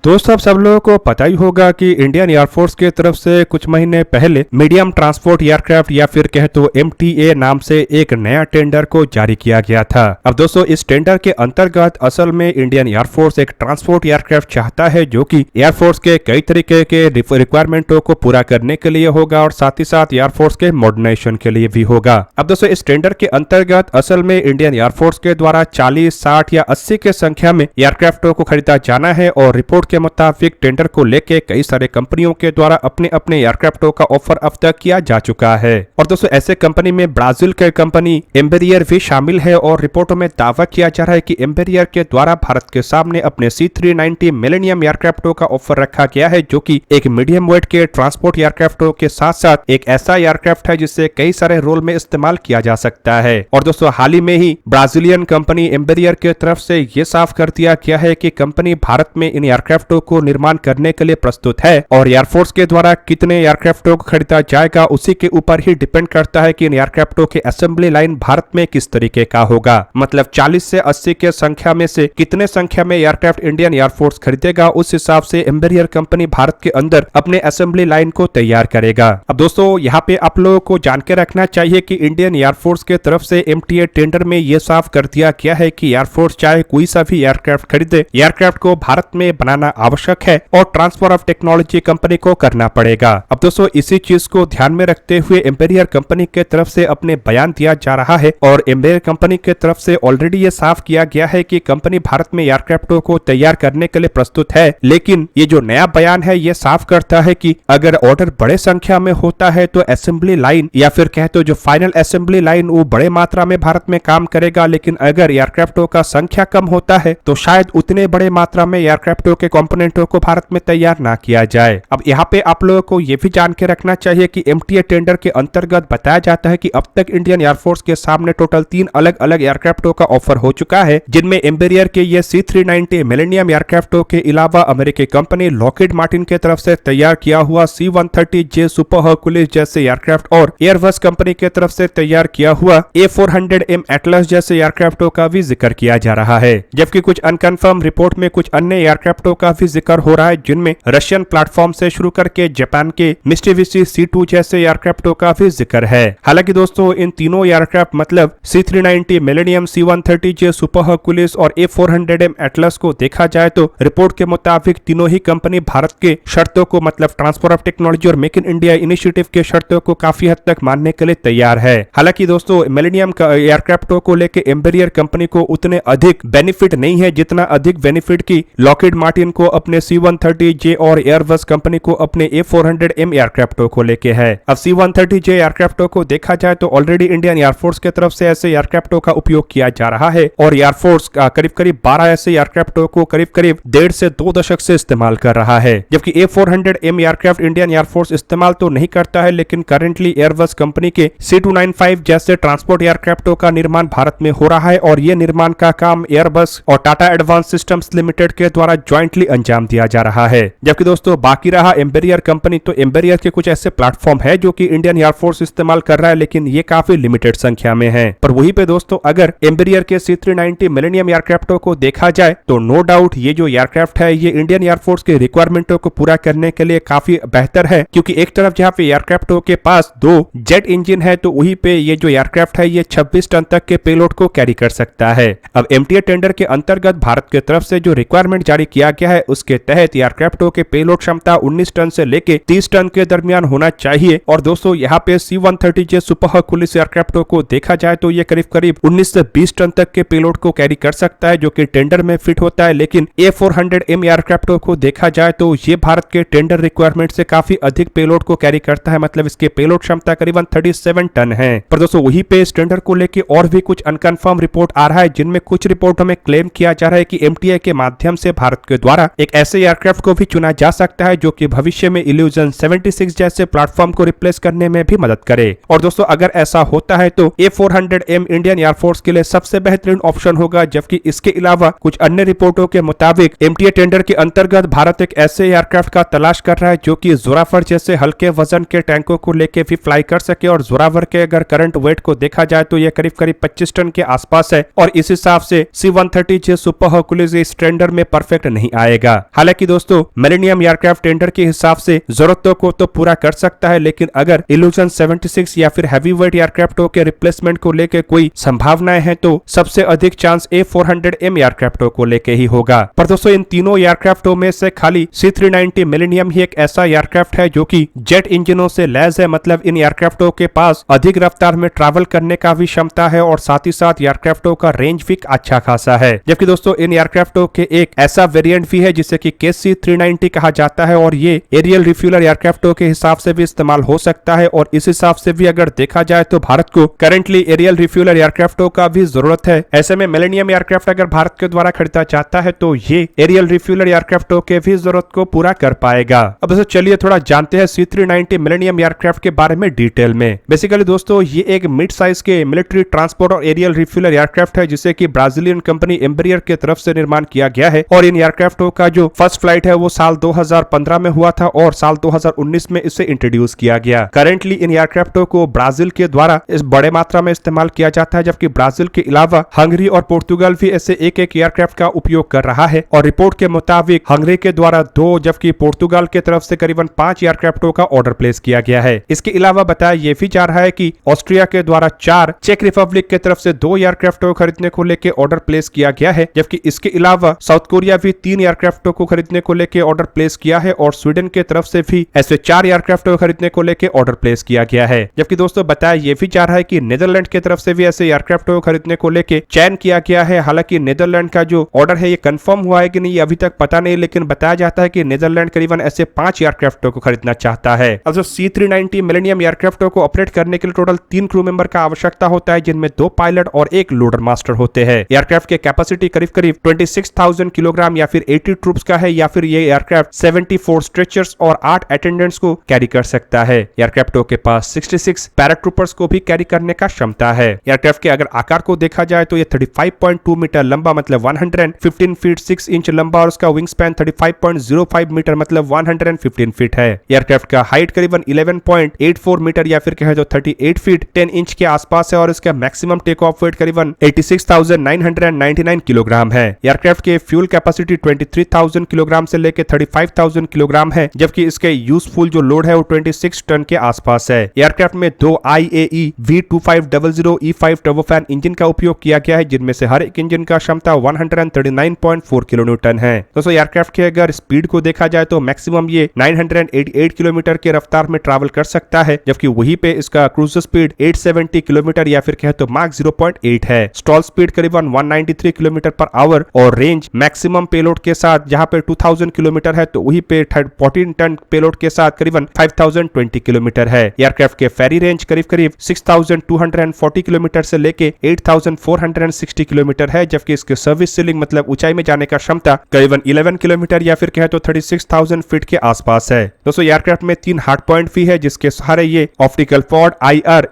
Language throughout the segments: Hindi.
दोस्तों, अब सब लोगों को पता ही होगा कि इंडियन एयरफोर्स की तरफ से कुछ महीने पहले मीडियम ट्रांसपोर्ट एयरक्राफ्ट या फिर कहे तो MTA नाम से एक नया टेंडर को जारी किया गया था। अब दोस्तों, इस टेंडर के अंतर्गत असल में इंडियन एयरफोर्स एक ट्रांसपोर्ट एयरक्राफ्ट चाहता है जो कि एयरफोर्स के कई तरीके के रिक्वायरमेंटों को पूरा करने के लिए होगा और साथ ही साथ एयरफोर्स के मॉडर्नाइजेशन के लिए भी होगा। अब दोस्तों, इस टेंडर के अंतर्गत असल में इंडियन एयरफोर्स के द्वारा 40, 60 या 80 के संख्या में एयरक्राफ्टों को खरीदा जाना है और रिपोर्ट के मुताबिक टेंडर को लेके कई सारे कंपनियों के द्वारा अपने अपने एयरक्राफ्टों का ऑफर अब तक किया जा चुका है। और दोस्तों, ऐसे कंपनी में ब्राजील के कंपनी एम्बेरियर भी शामिल है और रिपोर्टों में दावा किया जा रहा है कि एम्बेरियर के द्वारा भारत के सामने अपने C390 मिलेनियम एयरक्राफ्टों का ऑफर रखा गया है जो कि एक मीडियम वेट के ट्रांसपोर्ट एयरक्राफ्टों के साथ साथ एक ऐसा एयरक्राफ्ट है जिसे कई सारे रोल में इस्तेमाल किया जा सकता है। और दोस्तों, हाल ही में ही ब्राजीलियन कंपनी एम्बेरियर की तरफ से ये साफ कर दिया गया है कि कंपनी भारत में इन एयरक्राफ्टों को निर्माण करने के लिए प्रस्तुत है और एयरफोर्स के द्वारा कितने एयरक्राफ्टों को खरीदा जाएगा उसी के ऊपर ही डिपेंड करता है कि इन एयरक्राफ्टों के असेंबली लाइन भारत में किस तरीके का होगा। मतलब 40 से 80 के संख्या में से कितने संख्या में एयरक्राफ्ट इंडियन एयरफोर्स खरीदेगा, उस हिसाब से एम्बेरियर कंपनी भारत के अंदर अपने असेंबली लाइन को तैयार करेगा। अब दोस्तों, यहाँ पे आप लोगों को जान के रखना चाहिए कि इंडियन एयरफोर्स के तरफ से MTA टेंडर में यह साफ कर दिया गया है कि एयरफोर्स चाहे कोई सा भी एयरक्राफ्ट खरीदे, एयरक्राफ्ट को भारत में बनाना आवश्यक है और ट्रांसफर ऑफ टेक्नोलॉजी कंपनी को करना पड़ेगा। अब दोस्तों, इसी चीज को ध्यान में रखते हुए एम्बेरियर कंपनी के तरफ से अपने बयान दिया जा रहा है और एम्बेरियर कंपनी के तरफ से ऑलरेडी ये साफ किया गया है कि कंपनी भारत में एयरक्राफ्टों को तैयार करने के लिए प्रस्तुत है। लेकिन ये जो नया बयान है ये साफ करता है कि अगर ऑर्डर बड़े संख्या में होता है तो असेंबली लाइन या फिर कहते हो जो फाइनल असेंबली लाइन वो बड़े मात्रा में भारत में काम करेगा, लेकिन अगर एयरक्राफ्टों का संख्या कम होता है तो शायद उतने बड़े मात्रा में एयरक्राफ्टों के कंपोनेंटों को भारत में तैयार ना किया जाए। अब यहाँ पे आप लोगों को ये भी जान के रखना चाहिए कि MTA टेंडर के अंतर्गत बताया जाता है कि अब तक इंडियन एयरफोर्स के सामने टोटल 3 अलग अलग एयरक्राफ्टों का ऑफर हो चुका है, जिनमें एम्बेरियर के ये C390 मिलेनियम एयरक्राफ्टों के अलावा अमेरिकी कंपनी लॉकहीड मार्टिन के तरफ से तैयार किया हुआ C-130J सुपर हर्कुलिस जैसे एयरक्राफ्ट और एयरबस कंपनी के तरफ से तैयार किया हुआ A400M एटलस जैसे एयरक्राफ्टों का भी जिक्र किया जा रहा है। जबकि कुछ अनकन्फर्म रिपोर्ट में कुछ अन्य एयरक्राफ्टों का भी जिक्र हो रहा है, जिनमें रशियन प्लेटफॉर्म से शुरू करके जापान के मित्सुबिशी C2 जैसे एयरक्राफ्टों का भी जिक्र है। हालांकि दोस्तों, इन तीनों एयरक्राफ्ट मतलब C390 millennium, C-130J super Hercules और A400M एटलस को देखा जाए तो रिपोर्ट के मुताबिक तीनों ही कंपनी भारत के शर्तों को मतलब ट्रांसफर ऑफ टेक्नोलॉजी और मेक इन इंडिया इनिशिएटिव के शर्तों को काफी हद तक मानने के लिए तैयार है। हालांकि दोस्तों, मिलेनियम एयरक्राफ्टों को लेकर एम्बेरियर कंपनी को उतने अधिक बेनिफिट नहीं है जितना अधिक बेनिफिट की लॉकहीड मार्टिन को अपने C-130J और एयरबस कंपनी को अपने A400M एयरक्राफ्टों को लेके है। अब C-130J एयरक्राफ्टों को देखा जाए तो ऑलरेडी इंडियन एयरफोर्स के तरफ से ऐसे एयरक्राफ्टों का उपयोग किया जा रहा है और एयरफोर्स करीब करीब 12 ऐसे एयरक्राफ्टों को करीब करीब 1.5 से 2 दशक से इस्तेमाल कर रहा है। जबकि A400M एयरक्राफ्ट इंडियन एयरफोर्स इस्तेमाल तो नहीं करता है, लेकिन करेंटली एयरबस कंपनी के C295 जैसे ट्रांसपोर्ट एयरक्राफ्टों का निर्माण भारत में हो रहा है और ये निर्माण का काम एयरबस और टाटा एडवांस सिस्टम्स लिमिटेड के द्वारा ज्वाइंटली अंजाम दिया जा रहा है। जबकि दोस्तों, बाकी रहा एम्बेरियर कंपनी, तो एम्बेरियर के कुछ ऐसे प्लेटफॉर्म है जो कि इंडियन एयरफोर्स इस्तेमाल कर रहा है, लेकिन ये काफी लिमिटेड संख्या में है। पर वहीं पे दोस्तों, अगर एम्बेरियर के C390 मिलेनियम एयरक्राफ्टों को देखा जाए तो नो डाउट ये जो एयरक्राफ्ट है ये इंडियन एयरफोर्स के रिक्वायरमेंटों को पूरा करने के लिए काफी बेहतर है, क्योंकि एक तरफ जहाँ पे एयरक्राफ्टों के पास 2 जेट इंजन है तो वहीं पे ये जो एयरक्राफ्ट है ये 26 टन तक के पेलोड को कैरी कर सकता है। अब MTA टेंडर के अंतर्गत भारत की तरफ से जो रिक्वायरमेंट जारी किया गया है उसके तहत एयरक्राफ्टों के पेलोड क्षमता 19 टन से लेके 30 टन के दरमियान होना चाहिए। और दोस्तों, यहाँ पे C-130J सुपर हर्कुलिस एयरक्राफ्टों को देखा जाए तो ये करीब करीब 19 से 20 टन तक के पेलोड को कैरी कर सकता है, जो कि टेंडर में फिट होता है। लेकिन A400M एयरक्राफ्टों को देखा जाए तो ये भारत के टेंडर रिक्वायरमेंट से काफी अधिक पेलोड को कैरी करता है, मतलब इसके पेलोड क्षमता करीबन 37 टन है। पर दोस्तों, वहीं पे इस टेंडर को लेके और भी कुछ अनकन्फर्म रिपोर्ट आ रहा है, जिनमें कुछ रिपोर्टों में क्लेम किया जा रहा है कि MTA के माध्यम से भारत के द्वारा एक ऐसे एयरक्राफ्ट को भी चुना जा सकता है जो कि भविष्य में इल्यूजन 76 जैसे प्लेटफॉर्म को रिप्लेस करने में भी मदद करे। और दोस्तों, अगर ऐसा होता है तो A400M इंडियन एयरफोर्स के लिए सबसे बेहतरीन ऑप्शन होगा। जबकि इसके अलावा कुछ अन्य रिपोर्टों के मुताबिक MTA टेंडर के अंतर्गत भारत एक ऐसे एयरक्राफ्ट का तलाश कर रहा है जो कि जोरावर जैसे हल्के वजन के टैंकों को लेके भी फ्लाई कर सके। और जोरावर के अगर करंट वेट को देखा जाए तो यह करीब करीब 25 टन के आसपास है और इस हिसाब से C-130J सुपर हर्कुलिस इस टेंडर में परफेक्ट नहीं आएगा। पाएगा। हालांकि दोस्तों मिलेनियम एयरक्राफ्ट टेंडर के हिसाब से जरूरतों को तो पूरा कर सकता है, लेकिन अगर इल्यूजन 76 या फिर हैवी वेट एयरक्राफ्टों के रिप्लेसमेंट को लेकर कोई संभावनाएं हैं तो सबसे अधिक चांस A400M एयरक्राफ्टों को लेकर ही होगा। पर दोस्तों इन तीनों एयरक्राफ्टों में से खाली C390 मिलेनियम ही एक ऐसा एयरक्राफ्ट है जो कि जेट इंजनों से लैस है, मतलब इन एयरक्राफ्टों के पास अधिक रफ्तार में ट्रैवल करने का भी क्षमता है और साथ ही साथ एयरक्राफ्टों का रेंज भी अच्छा खासा है। जबकि दोस्तों इन एयरक्राफ्टों के एक ऐसा वेरिएंट भी है जिसे कि KC-390 कहा जाता है और ये एरियल रिफ्यूलर एयरक्राफ्टों के हिसाब से भी इस्तेमाल हो सकता है। और इस हिसाब से भी अगर देखा जाए तो भारत को करंटली एरियल रिफ्यूलर एयरक्राफ्टों का भी जरूरत है। ऐसे में मिलेनियम एयरक्राफ्ट अगर भारत के द्वारा खरीदा जाता है तो ये एरियल रिफ्यूलर एयरक्राफ्टों के भी जरूरत को पूरा कर पाएगा। अब दोस्तों चलिए थोड़ा जानते हैं C390 मिलेनियम एयरक्राफ्ट के बारे में डिटेल में। बेसिकली दोस्तों ये एक मिड साइज के मिलिट्री ट्रांसपोर्ट और एरियल रिफ्यूलर एयरक्राफ्ट है जिसे कि ब्राजीलियन कंपनी एम्ब्रियर की तरफ से निर्माण किया गया है। और इन एयरक्राफ्टों का जो फर्स्ट फ्लाइट है वो साल 2015 में हुआ था और साल 2019 में इसे इंट्रोड्यूस किया गया। करंटली इन एयरक्राफ्टों को ब्राजील के द्वारा इस बड़े मात्रा में इस्तेमाल किया जाता है, जबकि ब्राजील के अलावा हंगरी और पोर्तुगल भी ऐसे एक एयरक्राफ्ट का उपयोग कर रहा है। और रिपोर्ट के मुताबिक हंगरी के द्वारा 2 जबकि पोर्तुगल की तरफ से करीबन 5 एयरक्राफ्टों का ऑर्डर प्लेस किया गया है। इसके अलावा बताया यह भी जा रहा है कि ऑस्ट्रिया के द्वारा 4, चेक रिपब्लिक की तरफ से 2 एयरक्राफ्टों को खरीदने को लेकर ऑर्डर प्लेस किया गया है। जबकि इसके अलावा साउथ कोरिया भी 3 एयरक्राफ्टों को खरीदने को लेकर ऑर्डर प्लेस किया है और स्वीडन की तरफ से भी ऐसे 4 एयरक्राफ्टों को खरीदने को लेकर ऑर्डर प्लेस किया गया है। जबकि दोस्तों बताया यह भी जा रहा है कि नीदरलैंड की तरफ से भी ऐसे एयरक्राफ्टों को खरीदने को लेकर चयन किया गया है। हालांकि नीदरलैंड का जो ऑर्डर है ये कंफर्म हुआ है कि नहीं अभी तक पता नहीं, लेकिन बताया जाता है कि नीदरलैंड करीबन ऐसे 5 एयरक्राफ्टों को खरीदना चाहता है। अब जो C390 मिलेनियम एयरक्राफ्टों को ऑपरेट करने के लिए टोटल 3 क्रू मेंबर का आवश्यकता होता है, जिनमें 2 पायलट और 1 लोडर मास्टर होते हैं। एयरक्राफ्ट की कैपेसिटी करीब 26,000 किलोग्राम या फिर 80 ट्रूप्स का है, या फिर ये एयरक्राफ्ट 74 स्ट्रेचर्स और 8 अटेंडेंट्स को कैरी कर सकता है। एयरक्राफ्टों के पास 66 पैराट्रूपर्स को भी कैरी करने का क्षमता है। एयरक्राफ्ट के अगर आकार को देखा जाए तो ये 35.2 मीटर लंबा मतलब 115 फीट 6 इंच लंबा और उसका विंग स्पैन 35.05 मीटर मतलब 115 फीट है। एयरक्राफ्ट का हाइट करीबन 11.84 मीटर या फिर कहे तो 38 फीट 10 इंच के आसपास है और इसका मैक्सिमम टेक ऑफ वेट करीबन 86,999 किलोग्राम है। एयरक्राफ्ट के फ्यूल कैपेसिटी 23,000 किलोग्राम से लेकर 35,000 किलोग्राम है, जबकि इसके यूजफुल जो लोड है वो 26 टन के आसपास है। एयरक्राफ्ट में 2 IAE V2500 E5 turbofan engine का उपयोग किया गया है, जिनमें से हर एक इंजन का क्षमता 139.4 किलोन्यूटन है। दोस्तों एयरक्राफ्ट के अगर स्पीड को देखा जाए तो मैक्सिमम ये 988 किलोमीटर के रफ्तार में ट्रैवल कर सकता है, जबकि वहीं पे इसका क्रूज स्पीड 870 किलोमीटर या फिर कहे तो मार्क 0.8 है। स्टॉल स्पीड करीबन 193 किलोमीटर पर आवर और रेंज मैक्सिमम पेलोड के साथ जहां पे 2000 किलोमीटर है तो वहीं पे 14 टन पेलोड के साथ करीबन 5020 किलोमीटर है। एयरक्राफ्ट के फेरी रेंज करीब 6240 किलोमीटर से लेके 8460 किलोमीटर है, जबकि इसके सर्विस सीलिंग मतलब ऊंचाई में जाने का क्षमता करीबन 11 किलोमीटर या फिर कहे तो 36,000 फीट के आसपास है। दोस्तों एयरक्राफ्ट में 3 हार्ड पॉइंट भी है, जिसके सहारे ये optical pod, IR,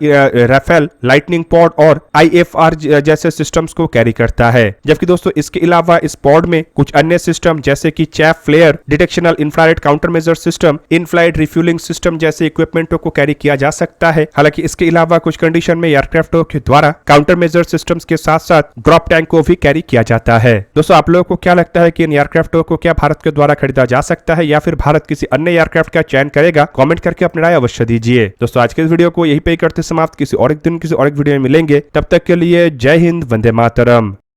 Rafale, lightning pod और IFR जैसे सिस्टम्स को कैरी करता है। जबकि दोस्तों इसके अलावा इस पॉड में कुछ अन्य सिस्टम जैसे कि chaff flare, detectional infrared counter measure system, in flight refuelling system जैसे इक्विपमेंटों को कैरी किया जा सकता है। हालांकि इसके अलावा कुछ कंडीशन में एयरक्राफ्टों के द्वारा काउंटर मेजर सिस्टम्स के साथ साथ ड्रॉप टैंक को भी कैरी किया जाता है। दोस्तों आप लोगों को क्या लगता है कि इन एयरक्राफ्टों को क्या भारत के द्वारा खरीदा जा सकता है या फिर भारत किसी अन्य एयरक्राफ्ट का चयन करेगा? कमेंट करके अपनी राय अवश्य दीजिए। दोस्तों आज के इस वीडियो को यहीं पे करते समाप्त, किसी और एक दिन किसी और एक वीडियो में मिलेंगे। तब तक के लिए जय हिंद, वंदे मातरम।